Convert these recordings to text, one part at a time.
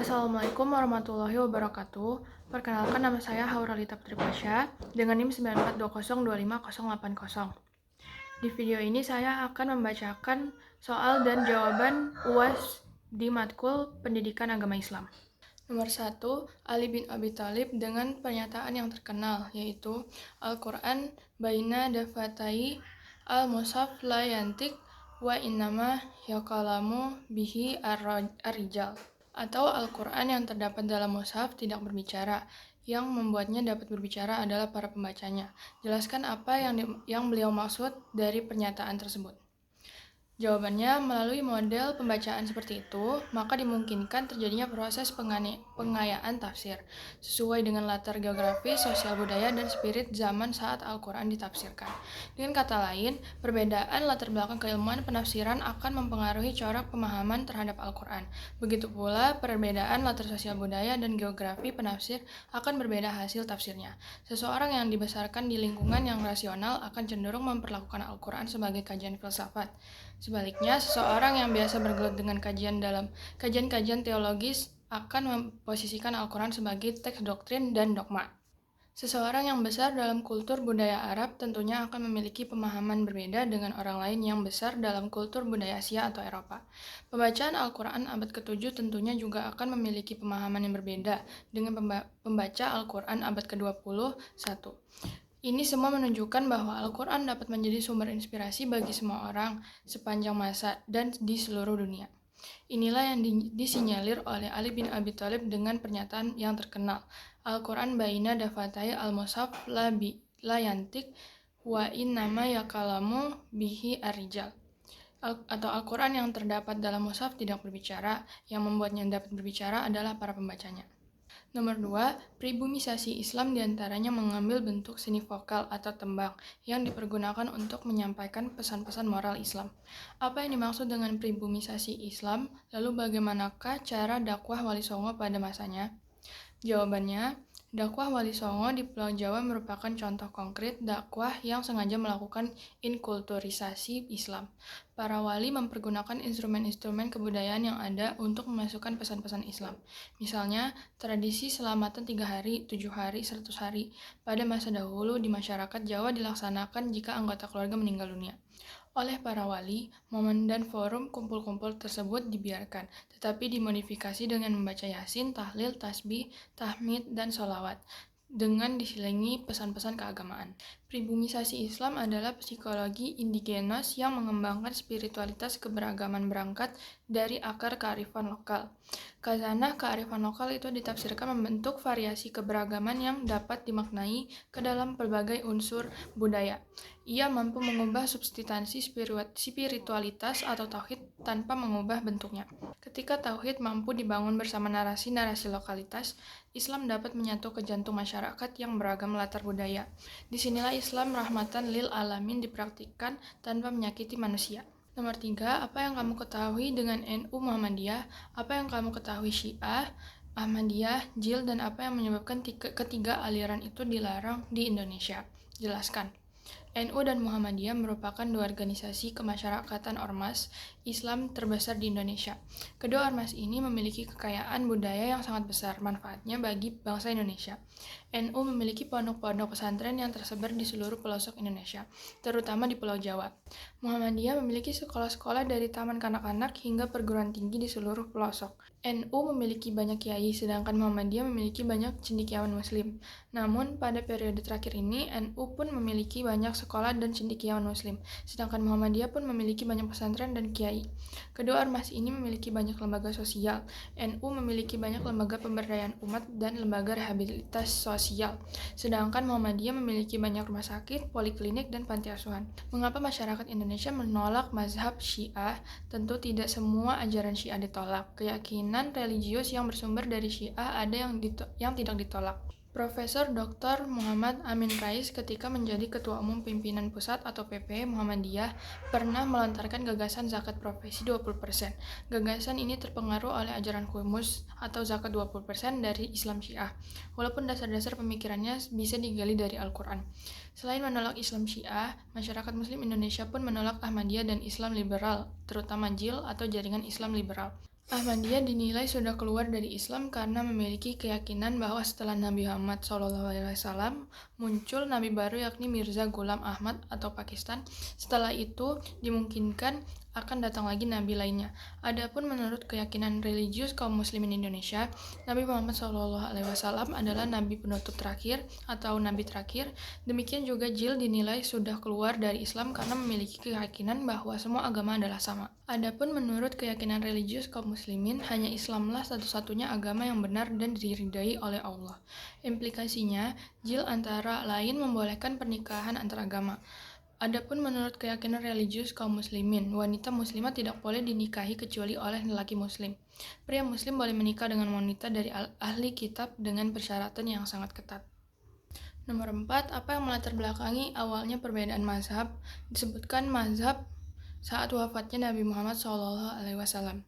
Assalamualaikum warahmatullahi wabarakatuh. Perkenalkan, nama saya Hauralita Putri Pasha dengan NIM 9420250880. Di video ini saya akan membacakan soal dan jawaban UAS di matkul Pendidikan Agama Islam. Nomor 1, Ali bin Abi Thalib dengan pernyataan yang terkenal, yaitu Al-Quran baina dafatai al-mushaf la yantik wa innama yakalamu bihi ar-rijal, atau Al-Quran yang terdapat dalam mushaf tidak berbicara, yang membuatnya dapat berbicara adalah para pembacanya. Jelaskan apa yang beliau maksud dari pernyataan tersebut. Jawabannya, melalui model pembacaan seperti itu, maka dimungkinkan terjadinya proses pengayaan tafsir, sesuai dengan latar geografis, sosial budaya, dan spirit zaman saat Al-Quran ditafsirkan. Dengan kata lain, perbedaan latar belakang keilmuan penafsiran akan mempengaruhi corak pemahaman terhadap Al-Quran. Begitu pula, perbedaan latar sosial budaya dan geografi penafsir akan berbeda hasil tafsirnya. Seseorang yang dibesarkan di lingkungan yang rasional akan cenderung memperlakukan Al-Quran sebagai kajian filsafat. Sebaliknya, seseorang yang biasa bergelut dengan kajian teologis akan memposisikan Al-Quran sebagai teks doktrin dan dogma. Seseorang yang besar dalam kultur budaya Arab tentunya akan memiliki pemahaman berbeda dengan orang lain yang besar dalam kultur budaya Asia atau Eropa. Pembacaan Al-Quran abad ke-7 tentunya juga akan memiliki pemahaman yang berbeda dengan pembaca Al-Quran abad ke-21. Ini semua menunjukkan bahwa Al-Quran dapat menjadi sumber inspirasi bagi semua orang sepanjang masa dan di seluruh dunia. Inilah yang disinyalir oleh Ali bin Abi Thalib dengan pernyataan yang terkenal, Al-Quran baina dafatai al-mushaf la yantik wa innama yakalamu bihi ar-rijal. Atau Al-Quran yang terdapat dalam mushaf tidak berbicara, yang membuatnya dapat berbicara adalah para pembacanya. Nomor 2, pribumisasi Islam diantaranya mengambil bentuk seni vokal atau tembang yang dipergunakan untuk menyampaikan pesan-pesan moral Islam. Apa yang dimaksud dengan pribumisasi Islam? Lalu bagaimanakah cara dakwah Wali Songo pada masanya? Jawabannya, dakwah Wali Songo di Pulau Jawa merupakan contoh konkret dakwah yang sengaja melakukan inkulturisasi Islam. Para wali mempergunakan instrumen-instrumen kebudayaan yang ada untuk memasukkan pesan-pesan Islam. Misalnya, tradisi selamatan 3 hari, 7 hari, 100 hari pada masa dahulu di masyarakat Jawa dilaksanakan jika anggota keluarga meninggal dunia. Oleh para wali, momen dan forum kumpul-kumpul tersebut dibiarkan, tetapi dimodifikasi dengan membaca Yasin, tahlil, tasbih, tahmid, dan sholawat, dengan diselingi pesan-pesan keagamaan. Pribumisasi Islam adalah psikologi indigenos yang mengembangkan spiritualitas keberagaman berangkat dari akar kearifan lokal. Khazanah kearifan lokal itu ditafsirkan membentuk variasi keberagaman yang dapat dimaknai ke dalam berbagai unsur budaya. Ia mampu mengubah substansi spiritualitas atau tauhid tanpa mengubah bentuknya. Ketika tauhid mampu dibangun bersama narasi-narasi lokalitas, Islam dapat menyatu ke jantung masyarakat yang beragam latar budaya. Disinilah Islam rahmatan lil alamin dipraktikkan tanpa menyakiti manusia. Nomor 3, apa yang kamu ketahui dengan NU Muhammadiyah? Apa yang kamu ketahui Syiah, Ahmadiyah, Jil, dan apa yang menyebabkan ketiga aliran itu dilarang di Indonesia? Jelaskan. NU dan Muhammadiyah merupakan dua organisasi kemasyarakatan ormas Islam terbesar di Indonesia. Kedua ormas ini memiliki kekayaan budaya yang sangat besar manfaatnya bagi bangsa Indonesia. NU memiliki pondok-pondok pesantren yang tersebar di seluruh pelosok Indonesia, terutama di Pulau Jawa. Muhammadiyah memiliki sekolah-sekolah dari taman kanak-kanak hingga perguruan tinggi di seluruh pelosok. NU memiliki banyak kiai, sedangkan Muhammadiyah memiliki banyak cendekiawan muslim. Namun, pada periode terakhir ini, NU pun memiliki banyak sekolah dan cendekiawan muslim, sedangkan Muhammadiyah pun memiliki banyak pesantren dan kiai. Kedua ormas ini memiliki banyak lembaga sosial. NU memiliki banyak lembaga pemberdayaan umat dan lembaga rehabilitas sosial, sedangkan Muhammadiyah memiliki banyak rumah sakit, poliklinik, dan panti asuhan. Mengapa masyarakat Indonesia menolak mazhab Syiah? Tentu tidak semua ajaran Syiah ditolak. Keyakinan religius yang bersumber dari Syiah ada yang tidak ditolak. Profesor Dr. Muhammad Amin Rais ketika menjadi Ketua Umum Pimpinan Pusat atau PP Muhammadiyah pernah melontarkan gagasan zakat profesi 20%. Gagasan ini terpengaruh oleh ajaran Humus atau zakat 20% dari Islam Syiah, walaupun dasar-dasar pemikirannya bisa digali dari Al-Quran. Selain menolak Islam Syiah, masyarakat Muslim Indonesia pun menolak Ahmadiyah dan Islam liberal, terutama JIL atau Jaringan Islam Liberal. Ahmadiyah dinilai sudah keluar dari Islam karena memiliki keyakinan bahwa setelah Nabi Muhammad SAW muncul Nabi baru yakni Mirza Ghulam Ahmad atau Pakistan. Setelah itu dimungkinkan akan datang lagi nabi lainnya. Adapun menurut keyakinan religius kaum muslimin Indonesia, Nabi Muhammad SAW adalah nabi penutup terakhir atau nabi terakhir. Demikian juga Jil dinilai sudah keluar dari Islam karena memiliki keyakinan bahwa semua agama adalah sama. Adapun menurut keyakinan religius kaum muslimin, hanya Islamlah satu-satunya agama yang benar dan diridai oleh Allah. Implikasinya, Jil antara lain membolehkan pernikahan antar agama. Adapun menurut keyakinan religius kaum muslimin, wanita muslimah tidak boleh dinikahi kecuali oleh lelaki muslim. Pria muslim boleh menikah dengan wanita dari ahli kitab dengan persyaratan yang sangat ketat. Nomor 4, apa yang melatar belakangi awalnya perbedaan mazhab? Disebutkan mazhab saat wafatnya Nabi Muhammad SAW.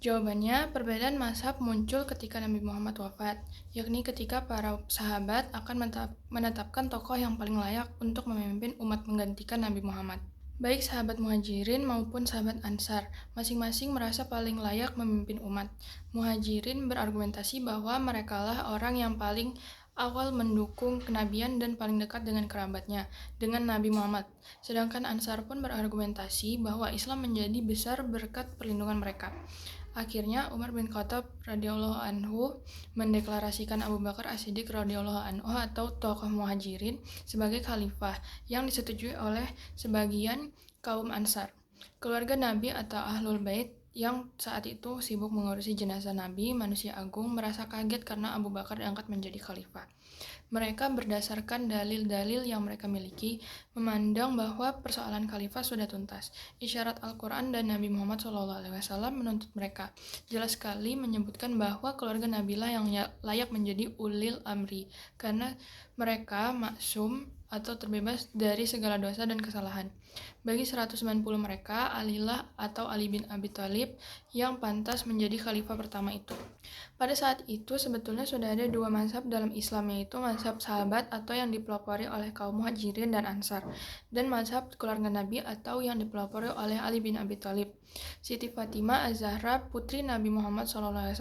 Jawabannya, perbedaan mazhab muncul ketika Nabi Muhammad wafat, yakni ketika para sahabat akan menetapkan tokoh yang paling layak untuk memimpin umat menggantikan Nabi Muhammad. Baik sahabat Muhajirin maupun sahabat Ansar, masing-masing merasa paling layak memimpin umat. Muhajirin berargumentasi bahwa merekalah orang yang paling awal mendukung kenabian dan paling dekat dengan kerabatnya, dengan Nabi Muhammad. Sedangkan Ansar pun berargumentasi bahwa Islam menjadi besar berkat perlindungan mereka. Akhirnya Umar bin Khattab radhiyallahu anhu mendeklarasikan Abu Bakar As-Siddiq radhiyallahu anhu atau tokoh Muhajirin sebagai khalifah yang disetujui oleh sebagian kaum Ansar. Keluarga Nabi atau Ahlul Bait yang saat itu sibuk mengurusi jenazah Nabi, manusia agung, merasa kaget karena Abu Bakar diangkat menjadi khalifah. Mereka berdasarkan dalil-dalil yang mereka miliki, memandang bahwa persoalan khalifah sudah tuntas. Isyarat Al-Quran dan Nabi Muhammad SAW menuntut mereka. Jelas sekali menyebutkan bahwa keluarga Nabilah yang layak menjadi ulil amri, karena mereka maksum atau terbebas dari segala dosa dan kesalahan. Bagi 190 mereka, Alilah atau Ali bin Abi Thalib yang pantas menjadi khalifah pertama itu. Pada saat itu sebetulnya sudah ada dua mazhab dalam Islam, yaitu mazhab sahabat atau yang dipelopori oleh kaum Muhajirin dan Ansar, dan mazhab keluarga Nabi atau yang dipelopori oleh Ali bin Abi Thalib. Siti Fatimah Az-Zahra, putri Nabi Muhammad SAW,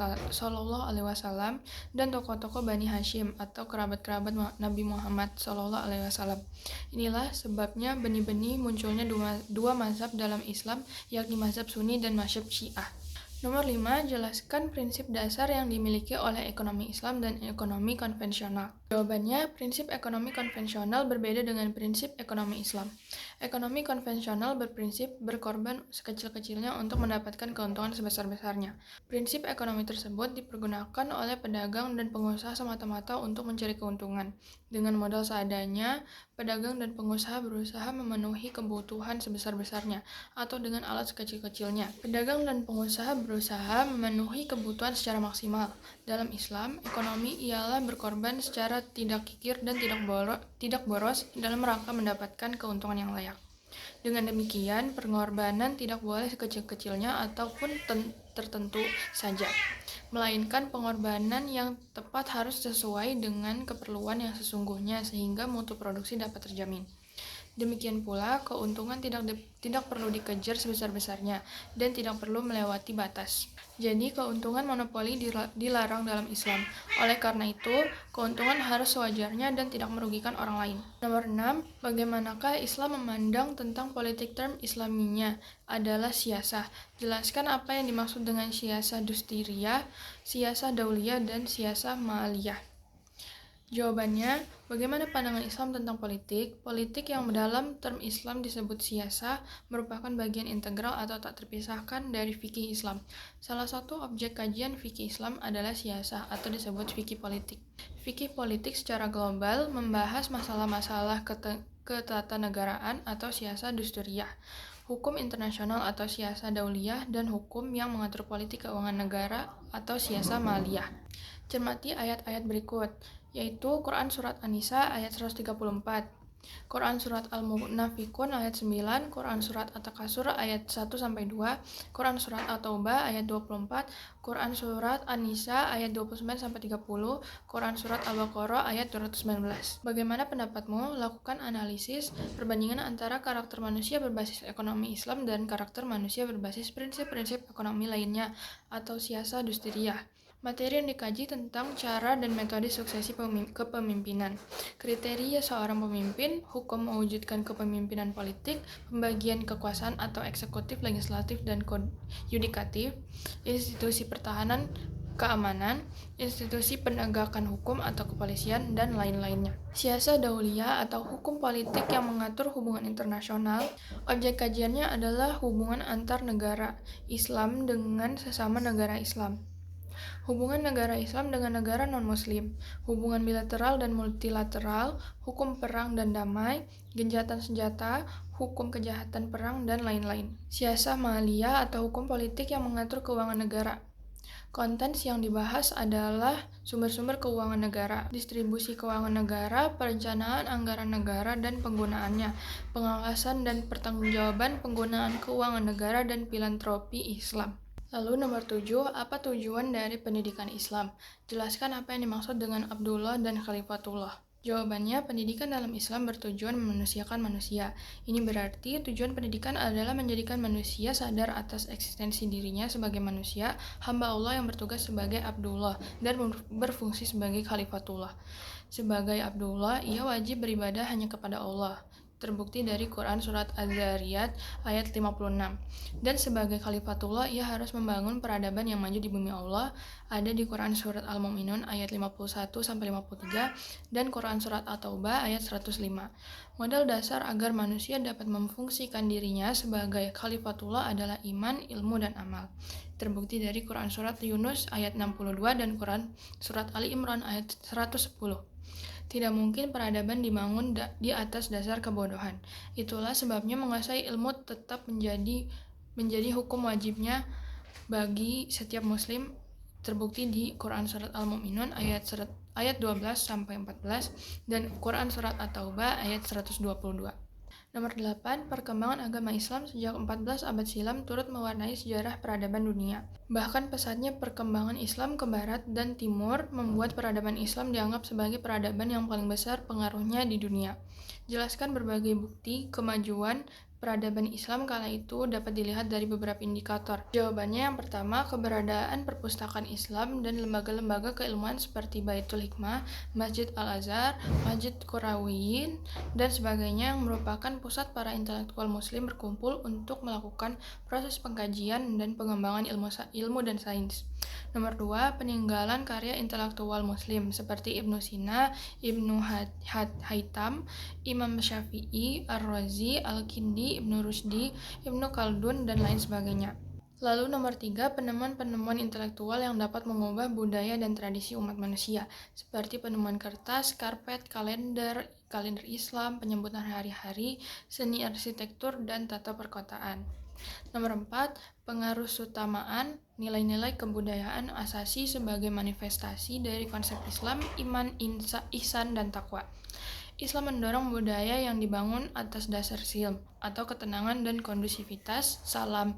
dan tokoh-tokoh Bani Hashim atau kerabat-kerabat Nabi Muhammad SAW. Inilah sebabnya benih-benih munculnya dua mazhab dalam Islam, yakni mazhab Sunni dan mazhab Syiah. Nomor 5, jelaskan prinsip dasar yang dimiliki oleh ekonomi Islam dan ekonomi konvensional. Jawabannya, prinsip ekonomi konvensional berbeda dengan prinsip ekonomi Islam. Ekonomi konvensional berprinsip berkorban sekecil-kecilnya untuk mendapatkan keuntungan sebesar-besarnya. Prinsip ekonomi tersebut dipergunakan oleh pedagang dan pengusaha semata-mata untuk mencari keuntungan. Dengan modal seadanya, pedagang dan pengusaha berusaha memenuhi kebutuhan sebesar-besarnya atau dengan alat sekecil-kecilnya. Pedagang dan pengusaha berusaha memenuhi kebutuhan secara maksimal. Dalam Islam, ekonomi ialah berkorban secara tidak kikir dan tidak boros dalam rangka mendapatkan keuntungan yang layak. Dengan demikian, pengorbanan tidak boleh sekecil-kecilnya ataupun tertentu saja, melainkan pengorbanan yang tepat harus sesuai dengan keperluan yang sesungguhnya sehingga mutu produksi dapat terjamin. Demikian pula, keuntungan tidak perlu dikejar sebesar-besarnya dan tidak perlu melewati batas. Jadi, keuntungan monopoli dilarang dalam Islam. Oleh karena itu, keuntungan harus sewajarnya dan tidak merugikan orang lain. Nomor 6, bagaimanakah Islam memandang tentang politik term Islaminya adalah siasah. Jelaskan apa yang dimaksud dengan siasah dustiriyah, siasah dauliyah, dan siasah ma'aliyah. Jawabannya, bagaimana pandangan Islam tentang politik? Politik yang dalam term Islam disebut siasah merupakan bagian integral atau tak terpisahkan dari fikih Islam. Salah satu objek kajian fikih Islam adalah siasah atau disebut fikih politik. Fikih politik secara global membahas masalah-masalah ketatanegaraan atau siasah dusturiyah, hukum internasional atau siasah dauliyah, dan hukum yang mengatur politik keuangan negara atau siasah maliyah. Cermati ayat-ayat berikut, yaitu Quran Surat An-Nisa ayat 134. Quran Surat Al-Munafikun ayat 9, Quran Surat At-Takasur ayat 1-2, Quran Surat At-Taubah ayat 24, Quran Surat An-Nisa ayat 29-30, Quran Surat Al-Baqarah ayat 219. Bagaimana pendapatmu? Lakukan analisis perbandingan antara karakter manusia berbasis ekonomi Islam dan karakter manusia berbasis prinsip-prinsip ekonomi lainnya atau siasa dustiriyah. Materi yang dikaji tentang cara dan metode suksesi kepemimpinan, kriteria seorang pemimpin, hukum mewujudkan kepemimpinan politik, pembagian kekuasaan atau eksekutif, legislatif, dan yudikatif, institusi pertahanan, keamanan, institusi penegakan hukum atau kepolisian, dan lain-lainnya. Siasa dauliyah atau hukum politik yang mengatur hubungan internasional. Objek kajiannya adalah hubungan antar negara Islam dengan sesama negara Islam. Hubungan negara Islam dengan negara non-Muslim, hubungan bilateral dan multilateral, hukum perang dan damai, gencatan senjata, hukum kejahatan perang, dan lain-lain. Siasah maliyah atau hukum politik yang mengatur keuangan negara. Konten yang dibahas adalah sumber-sumber keuangan negara, distribusi keuangan negara, perencanaan anggaran negara dan penggunaannya, pengawasan dan pertanggungjawaban penggunaan keuangan negara, dan filantropi Islam. Lalu nomor 7, apa tujuan dari pendidikan Islam? Jelaskan apa yang dimaksud dengan Abdullah dan Khalifatullah. Jawabannya, pendidikan dalam Islam bertujuan memanusiakan manusia. Ini berarti tujuan pendidikan adalah menjadikan manusia sadar atas eksistensi dirinya sebagai manusia, hamba Allah yang bertugas sebagai Abdullah dan berfungsi sebagai Khalifatullah. Sebagai Abdullah, ia wajib beribadah hanya kepada Allah. Terbukti dari Quran Surat Az-Zariyat ayat 56. Dan sebagai Khalifatullah, ia harus membangun peradaban yang maju di bumi Allah, ada di Quran Surat Al-Mu'minun ayat 51-53 dan Quran Surat At-Taubah ayat 105. Modal dasar agar manusia dapat memfungsikan dirinya sebagai Khalifatullah adalah iman, ilmu, dan amal. Terbukti dari Quran Surat Yunus ayat 62 dan Quran Surat Ali Imran ayat 110. Tidak mungkin peradaban dibangun di atas dasar kebodohan. Itulah sebabnya menguasai ilmu tetap menjadi hukum wajibnya bagi setiap muslim, terbukti di Quran Surat Al-Mu'minun ayat 12-14 dan Quran Surat At-Taubah ayat 122. Nomor 8, perkembangan agama Islam sejak 14 abad silam turut mewarnai sejarah peradaban dunia. Bahkan pesatnya perkembangan Islam ke barat dan timur membuat peradaban Islam dianggap sebagai peradaban yang paling besar pengaruhnya di dunia. Jelaskan berbagai bukti kemajuan peradaban Islam kala itu dapat dilihat dari beberapa indikator. Jawabannya yang pertama, keberadaan perpustakaan Islam dan lembaga-lembaga keilmuan seperti Baitul Hikmah, Masjid Al-Azhar, Masjid Qarawiyyin, dan sebagainya yang merupakan pusat para intelektual muslim berkumpul untuk melakukan proses pengkajian dan pengembangan ilmu dan sains. Nomor 2, peninggalan karya intelektual muslim seperti Ibnu Sina, Ibnu Haytham, Imam Syafi'i, Ar-Razi, Al-Kindi, Ibnu Rushdi, Ibnu Khaldun, dan lain sebagainya. Lalu nomor 3, penemuan-penemuan intelektual yang dapat mengubah budaya dan tradisi umat manusia, seperti penemuan kertas, karpet, kalender Islam, penyebutan hari-hari, seni arsitektur, dan tata perkotaan. Nomor 4, pengaruh sutamaan, nilai-nilai kebudayaan asasi sebagai manifestasi dari konsep Islam, iman, ihsan, dan takwa. Islam mendorong budaya yang dibangun atas dasar silm atau ketenangan dan kondusivitas, salam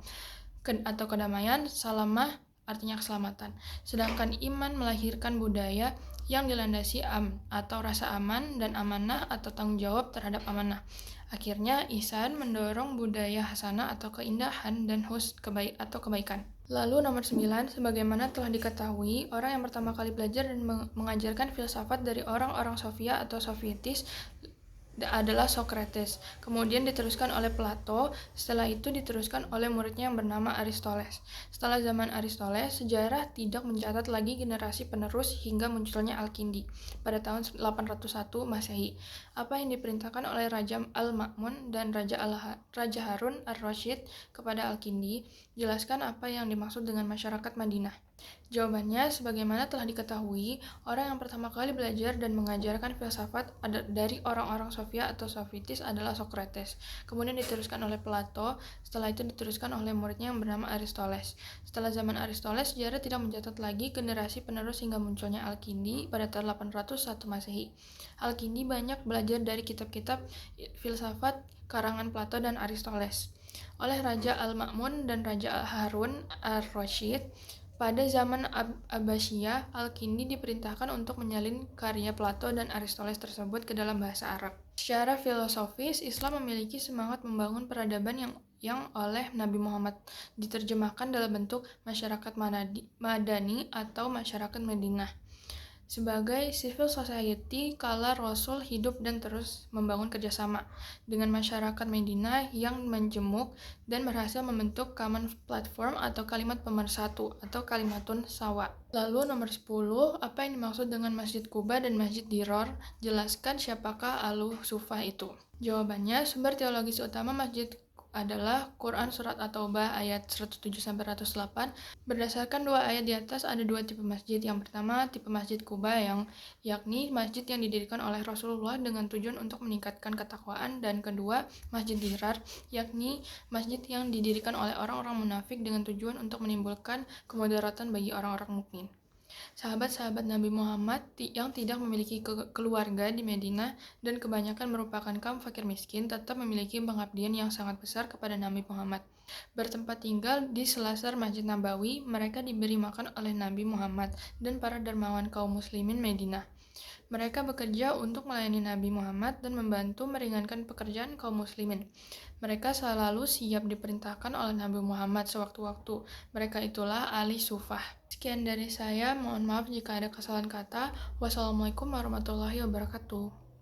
atau kedamaian, salamah artinya keselamatan. Sedangkan iman melahirkan budaya yang dilandasi atau rasa aman dan amanah atau tanggung jawab terhadap amanah. Akhirnya, ihsan mendorong budaya hasanah atau keindahan dan atau kebaikan. Lalu nomor 9, sebagaimana telah diketahui, orang yang pertama kali belajar dan mengajarkan filsafat dari orang-orang Sofia atau Sofietis adalah Socrates, kemudian diteruskan oleh Plato, setelah itu diteruskan oleh muridnya yang bernama Aristoteles. Setelah zaman Aristoteles, sejarah tidak mencatat lagi generasi penerus hingga munculnya Al-Kindi pada tahun 801 Masehi. Apa yang diperintahkan oleh Raja Al-Ma'mun dan Raja Harun Ar-Rasyid kepada Al-Kindi? Jelaskan apa yang dimaksud dengan masyarakat Madinah. Jawabannya, sebagaimana telah diketahui, orang yang pertama kali belajar dan mengajarkan filsafat dari orang-orang Sofia atau Sofistis adalah Socrates. Kemudian diteruskan oleh Plato, setelah itu diteruskan oleh muridnya yang bernama Aristoteles. Setelah zaman Aristoteles, sejarah tidak mencatat lagi generasi penerus hingga munculnya Al-Kindi pada tahun 801 Masehi. Al-Kindi banyak belajar dari kitab-kitab filsafat karangan Plato dan Aristoteles. Oleh Raja Al-Ma'mun dan Raja Harun ar-Rasyid, pada zaman Abbasiyah, Al-Kindi diperintahkan untuk menyalin karya Plato dan Aristoteles tersebut ke dalam bahasa Arab. Secara filosofis, Islam memiliki semangat membangun peradaban yang oleh Nabi Muhammad diterjemahkan dalam bentuk masyarakat madani atau masyarakat Madinah. Sebagai civil society, kala Rasul hidup dan terus membangun kerjasama dengan masyarakat Medina yang menjemuk dan berhasil membentuk common platform atau kalimat pemersatu atau kalimatun sawa. Lalu nomor 10, apa yang dimaksud dengan Masjid Kuba dan Masjid Diror? Jelaskan siapakah Al-Sufah itu. Jawabannya, sumber teologis utama Masjid adalah Quran Surat At-Taubah ayat 107-108. Berdasarkan dua ayat di atas, ada dua tipe masjid. Yang pertama, tipe masjid Kuba yakni masjid yang didirikan oleh Rasulullah dengan tujuan untuk meningkatkan ketakwaan, dan kedua, masjid Dirar, yakni masjid yang didirikan oleh orang-orang munafik dengan tujuan untuk menimbulkan kemudaratan bagi orang-orang mukmin. Sahabat-sahabat Nabi Muhammad yang tidak memiliki keluarga di Madinah dan kebanyakan merupakan kaum fakir miskin tetap memiliki pengabdian yang sangat besar kepada Nabi Muhammad. Bertempat tinggal di selasar Masjid Nabawi, mereka diberi makan oleh Nabi Muhammad dan para dermawan kaum muslimin Madinah. Mereka bekerja untuk melayani Nabi Muhammad dan membantu meringankan pekerjaan kaum muslimin. Mereka selalu siap diperintahkan oleh Nabi Muhammad sewaktu-waktu. Mereka itulah ahli sufah. Sekian dari saya, mohon maaf jika ada kesalahan kata. Wassalamualaikum warahmatullahi wabarakatuh.